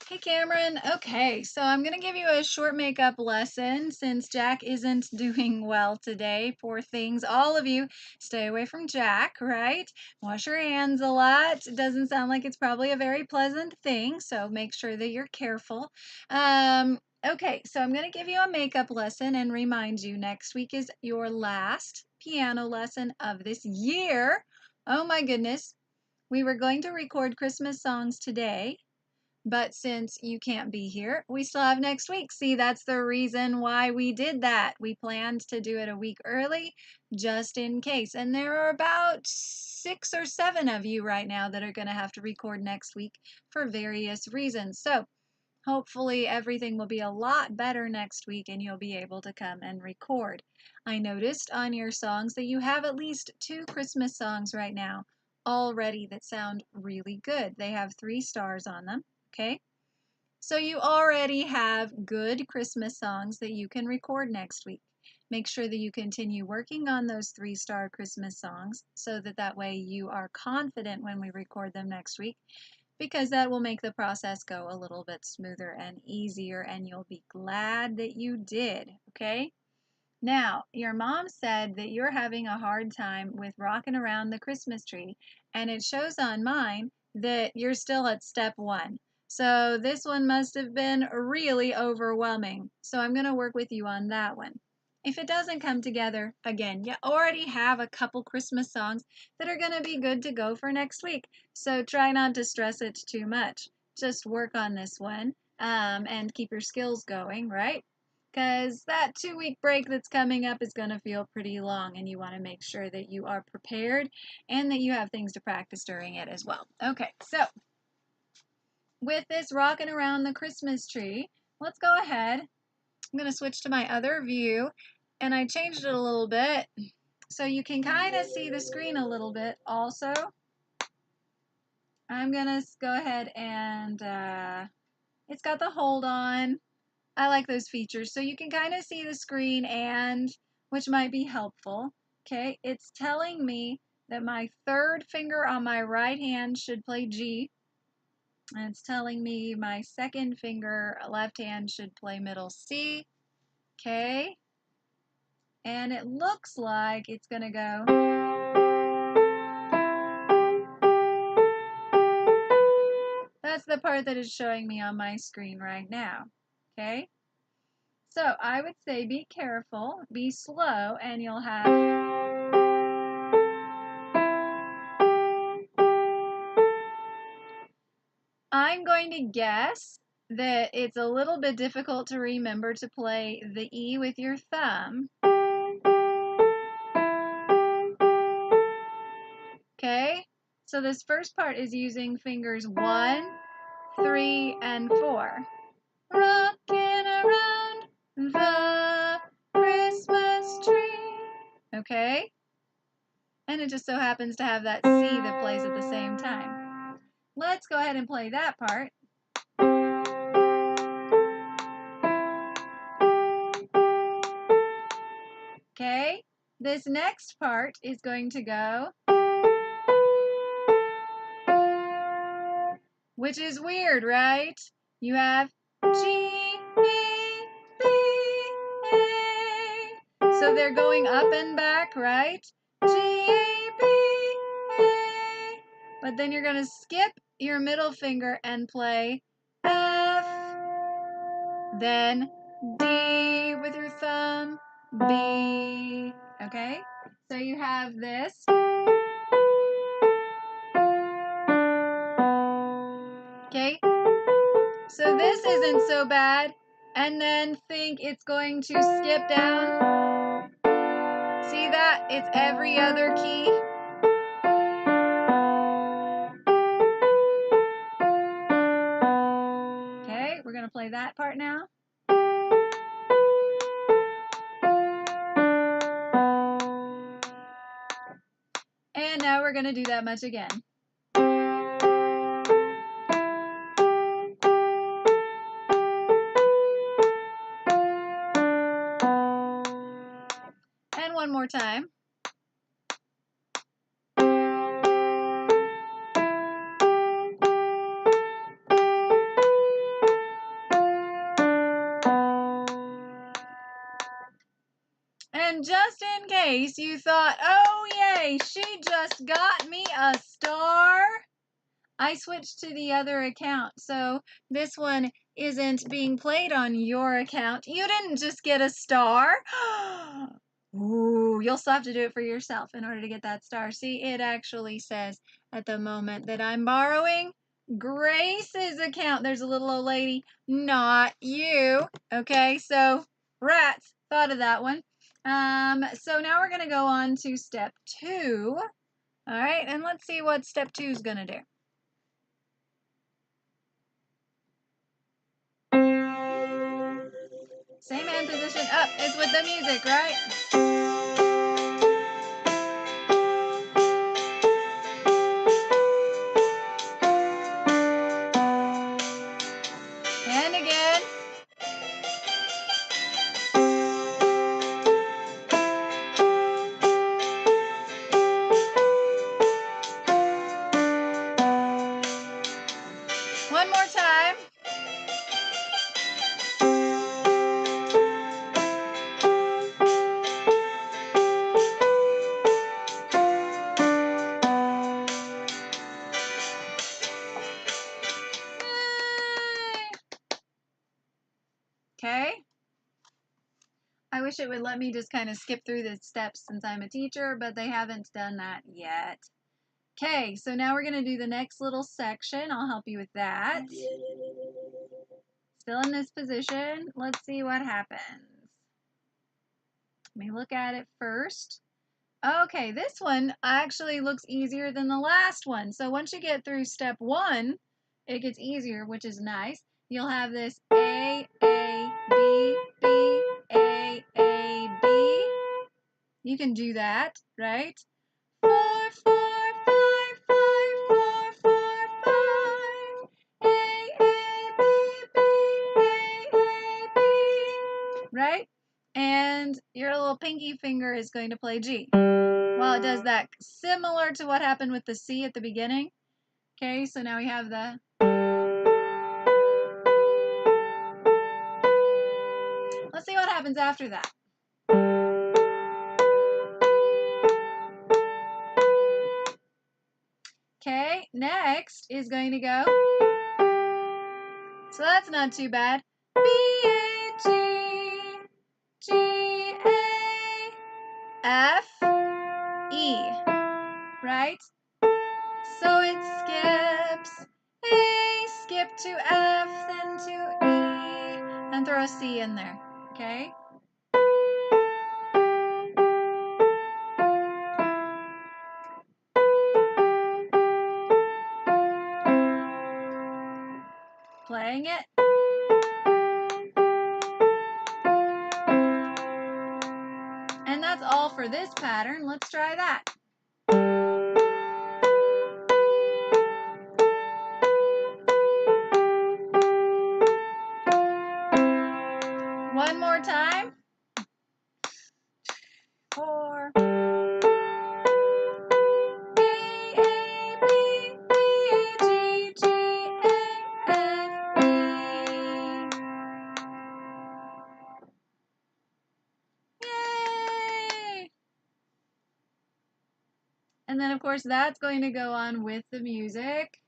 Hey Cameron, okay, so I'm going to give you a short makeup lesson since Jack isn't doing well today. Poor things. All of you, stay away from Jack, right? Wash your hands a lot. It doesn't sound like it's probably a very pleasant thing, so make sure that you're careful. Okay, so I'm going to give you a makeup lesson and remind you next week is your last piano lesson of this year. Oh my goodness. We were going to record Christmas songs today. But since you can't be here, we still have next week. See, that's the reason why we did that. We planned to do it a week early just in case. And there are about 6 or 7 of you right now that are going to have to record next week for various reasons. So hopefully everything will be a lot better next week and you'll be able to come and record. I noticed on your songs that you have at least 2 Christmas songs right now already that sound really good. They have 3 stars on them. Okay, so you already have good Christmas songs that you can record next week. Make sure that you continue working on those 3-star Christmas songs so that way you are confident when we record them next week, because that will make the process go a little bit smoother and easier and you'll be glad that you did, okay? Now, your mom said that you're having a hard time with rocking around the Christmas tree, and it shows on mine that you're still at step 1. So this one must have been really overwhelming. So I'm going to work with you on that one. If it doesn't come together, again, you already have a couple Christmas songs that are going to be good to go for next week. So try not to stress it too much. Just work on this one and keep your skills going, right? Because that 2-week break that's coming up is going to feel pretty long, and you want to make sure that you are prepared and that you have things to practice during it as well. Okay, so with this rocking around the Christmas tree, let's go ahead. I'm going to switch to my other view, and I changed it a little bit so you can kind of see the screen a little bit also. I'm going to go ahead and it's got the hold on. I like those features. So you can kind of see the screen, and which might be helpful. Okay, it's telling me that my 3rd finger on my right hand should play G. And it's telling me my 2nd finger left hand should play middle C. Okay. And it looks like it's going to go. That's the part that is showing me on my screen right now. Okay. So I would say be careful, be slow, and you'll have. I'm going to guess that it's a little bit difficult to remember to play the E with your thumb. Okay, so this first part is using fingers 1, 3, and 4. Rocking around the Christmas tree. Okay, and it just so happens to have that C that plays at the same time. Let's go ahead and play that part. Okay, this next part is going to go, which is weird, right? You have G, E, B, A. So they're going up and back, right? G, A, B, A. But then you're going to skip your middle finger and play F, then D with your thumb, B, okay? So you have this. Okay? So this isn't so bad. And then think it's going to skip down. See that? It's every other key. Okay, we're going to play that part now. And now we're going to do that much again. And one more time. just in case you thought, oh yay, she just got me a star, I switched to the other account. So this one isn't being played on your account. You didn't just get a star. Ooh, you'll still have to do it for yourself in order to get that star. See, it actually says at the moment that I'm borrowing Grace's account. There's a little old lady, not you. Okay, so rats, thought of that one. So now we're going to go on to step 2. All right, and let's see what step 2 is going to do. Same hand position up is with the music, right? And again. One more time. Okay. I wish it would let me just kind of skip through the steps since I'm a teacher, but they haven't done that yet. Okay, so now we're going to do the next little section. I'll help you with that. Still in this position. Let's see what happens. Let me look at it first. Okay, this one actually looks easier than the last one. So once you get through step 1, it gets easier, which is nice. You'll have this A, B, B, A, B. You can do that, right? 4, 4, 5, 5, 4, 4, 5. A, B, A, B. Right? And your little pinky finger is going to play G. Well, it does that similar to what happened with the C at the beginning. Okay, so now we have the... Let's see what happens after that. Okay, next is going to go... So that's not too bad. B, A, G, G, A, F, E, right? So it skips A, skip to F, then to E, and throw a C in there, okay? Playing it. And that's all for this pattern. Let's try that. One more time. 4. A, B, A, G, G, A, F, E. Yay! And then, of course, that's going to go on with the music.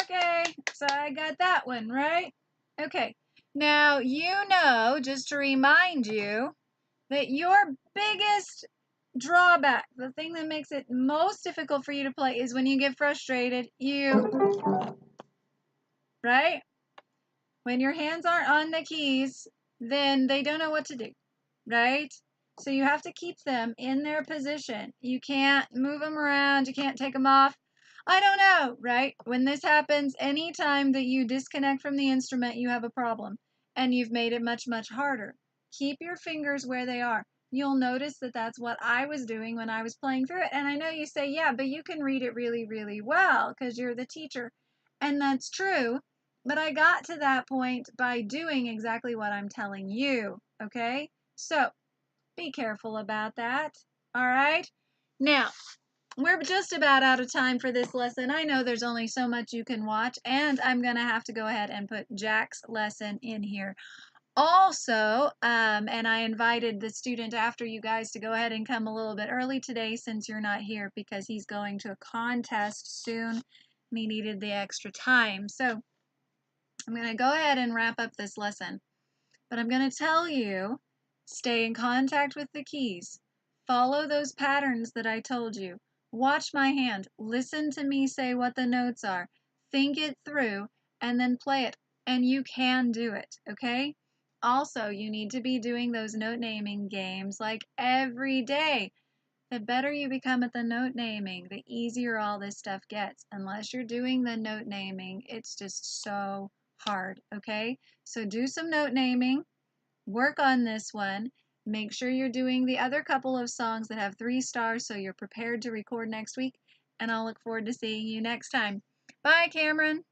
Okay, so I got that one, right? Okay, now you know, just to remind you, that your biggest drawback, the thing that makes it most difficult for you to play, is when you get frustrated, right? When your hands aren't on the keys, then they don't know what to do, right? So you have to keep them in their position. You can't move them around. You can't take them off. I don't know, right? When this happens, anytime that you disconnect from the instrument, you have a problem, and you've made it much, much harder. Keep your fingers where they are. You'll notice that that's what I was doing when I was playing through it. And I know you say, yeah, but you can read it really, really well because you're the teacher. And that's true. But I got to that point by doing exactly what I'm telling you, okay? So be careful about that, all right? Now, we're just about out of time for this lesson. I know there's only so much you can watch, and I'm going to have to go ahead and put Jack's lesson in here. Also, and I invited the student after you guys to go ahead and come a little bit early today since you're not here because he's going to a contest soon and he needed the extra time. So I'm going to go ahead and wrap up this lesson, but I'm going to tell you, stay in contact with the keys. Follow those patterns that I told you. Watch my hand. Listen to me say what the notes are. Think it through and then play it. And you can do it, okay? Also, you need to be doing those note naming games like every day. The better you become at the note naming, the easier all this stuff gets. Unless you're doing the note naming, it's just so hard, okay? So do some note naming, work on this one, make sure you're doing the other couple of songs that have 3 stars so you're prepared to record next week, and I'll look forward to seeing you next time. Bye, Cameron.